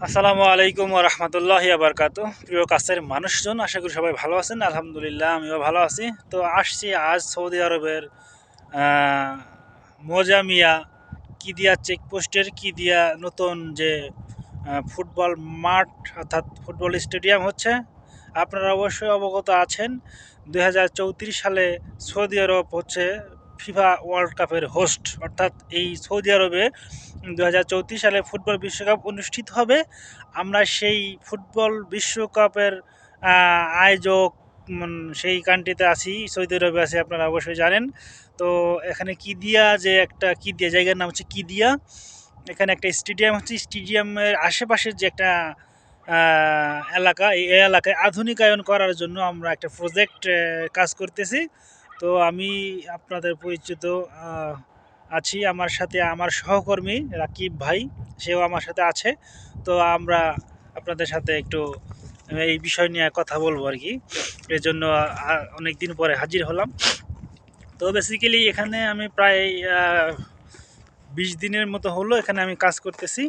আসসালামু আলাইকুম ওয়া রাহমাতুল্লাহি ওয়া বারাকাতুহু। প্রিয় কাছের মানুষজন, আশা করি সবাই ভালো আছেন। আলহামদুলিল্লাহ আমিও ভালো আছি। তো আসছি আজ সৌদি আরবের আহ, মোজামিয়া কিদিয়া চেকপোস্টের কিদিয়া নতুন যে ফুটবল মাঠ অর্থাৎ ফুটবল স্টেডিয়াম হচ্ছে। আপনারা অবশ্যই অবগত আছেন 2034 সালে সৌদি আরব হচ্ছে ফিফা ওয়ার্ল্ড কাপের হোস্ট, অর্থাৎ এই সৌদি আরবে 2034 সালে ফুটবল বিশ্বকাপ অনুষ্ঠিত হবে। আমরা সেই ফুটবল বিশ্বকাপের আয়োজক সেই কান্ট্রিতে আছি, সৌদি আরবে আছি, আপনারা অবশ্যই জানেন। তো এখানে কিদিয়া যে একটা কিদিয়া জায়গার নাম হচ্ছে কিদিয়া, এখানে একটা স্টেডিয়াম হচ্ছে। স্টেডিয়ামের আশেপাশের যে একটা এলাকা, এই এলাকায় আধুনিকায়ন করার জন্য আমরা একটা প্রজেক্ট কাজ করতেছি। তো আমি আপনাদের পরিচিত আছি, আমার সাথে আমার সহকর্মী রাকিব ভাই, সেও আমার সাথে আছে। তো আমরা আপনাদের সাথে একটু এই বিষয় নিয়ে কথা বলবো আর কি। এর জন্য অনেক দিন পরে হাজির হলাম। তো বেসিক্যালি এখানে আমি প্রায় 20 দিনের মতো হলো এখানে আমি কাজ করতেছি।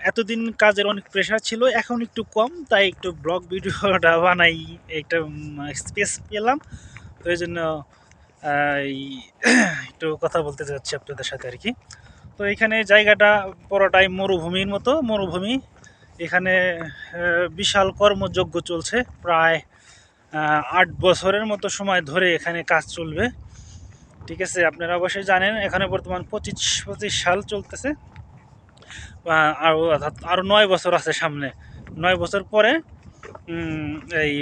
এতদিন কাজের অনেক প্রেশার ছিল, এখন একটু কম, তাই একটু ব্লগ ভিডিওটা বানাই, একটা স্পেস পেলাম। তো এই জন্য একটু কথা বলতে চাচ্ছি আপনাদের সাথে আর কি। তো এখানে জায়গাটা পুরোটাই মরুভূমির মতো, মরুভূমি। এখানে বিশাল কর্মযজ্ঞ চলছে, প্রায় 8 বছরের মতো সময় ধরে এখানে কাজ চলবে। ঠিক আছে, আপনারা অবশ্যই জানেন এখানে বর্তমান 25 সাল চলতেছে। আরও অর্থাৎ আরও 9 বছর আছে সামনে। 9 বছর পরে এই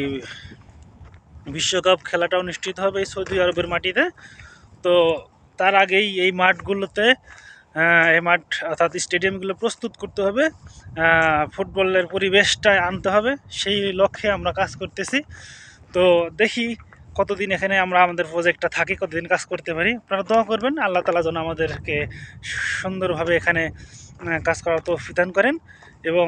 বিশ্বকাপ খেলাটা অনুষ্ঠিত হবে এই সৌদি আরবের মাটিতে। তো তার আগেই এই মাঠগুলোতে এই মাঠ অর্থাৎ স্টেডিয়ামগুলো প্রস্তুত করতে হবে, ফুটবলের পরিবেশটা আনতে হবে, সেই লক্ষ্যে আমরা কাজ করতেছি। তো দেখি কতদিন এখানে আমরা আমাদের প্রজেক্টটা থাকি, কতদিন কাজ করতে পারি। আপনারা দোয়া করবেন আল্লাহ তাআলা যেন আমাদেরকে সুন্দরভাবে এখানে কাজ করার তৌফিক দান করেন, এবং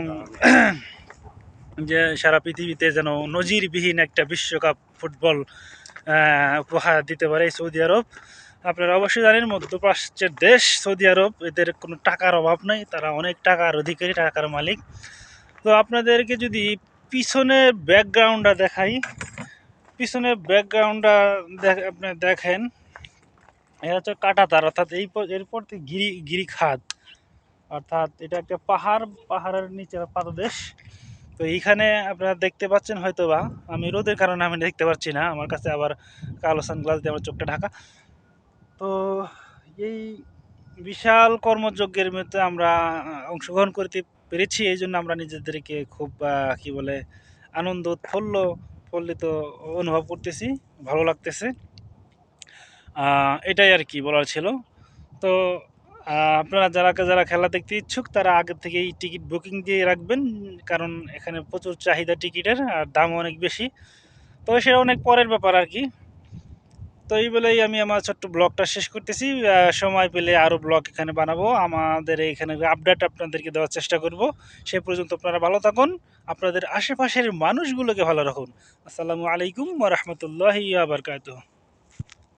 যে সারা পৃথিবীতে যেন নজিরবিহীন একটা বিশ্বকাপ ফুটবল উপহার দিতে পারে এই সৌদি আরব। আপনারা অবশ্যই জানেন মধ্যপ্রাচ্যের দেশ সৌদি আরব, এদের কোনো টাকার অভাব নাই, তারা অনেক টাকার অধিকারী, টাকার মালিক। তো আপনাদেরকে যদি পিছনের ব্যাকগ্রাউন্ডটা দেখাই, পিছনের ব্যাকগ্রাউন্ডটা আপনি দেখেন, এটা হচ্ছে কাঁটাতার, অর্থাৎ এরপর থেকে গিরিখাত, অর্থাৎ এটা একটা পাহাড়, পাহাড়ের নিচে পাদদেশ। তো এইখানে আপনারা দেখতে পাচ্ছেন হয়তো বা, আমি রোদের কারণে আমি দেখতে পাচ্ছি না, আমার কাছে আবার কালো সানগ্লাস দিয়ে আমার চোখটা ঢাকা। তো এই বিশাল কর্মযজ্ঞের মধ্যে আমরা অংশগ্রহণ করতে পেরেছি, এই জন্য আমরা নিজেদেরকে খুব কি বলে আনন্দ উৎফুল্লিত অনুভব করতেছি, ভালো লাগতেছে। এটাই আর কি বলার ছিল। তো আপনারা যারা যারা খেলা দেখতে ইচ্ছুক তারা আগে থেকেই টিকিট বুকিং দিয়ে রাখবেন, কারণ এখানে প্রচুর চাহিদা টিকিটের, আর দাম অনেক বেশি। তো সেটা অনেক পরের ব্যাপার আর কি। তো এই বলেই আমি আমার ছোট্ট ব্লগটা শেষ করতেছি। সময় পেলে আরও ব্লগ এখানে বানাবো, আমাদের এখানে আপডেট আপনাদেরকে দেওয়ার চেষ্টা করব। সে পর্যন্ত আপনারা ভালো থাকুন, আপনাদের আশেপাশের মানুষগুলোকে ভালো রাখুন। আসসালামু আলাইকুম ওয়া রাহমাতুল্লাহি ওয়া বারাকাতুহু।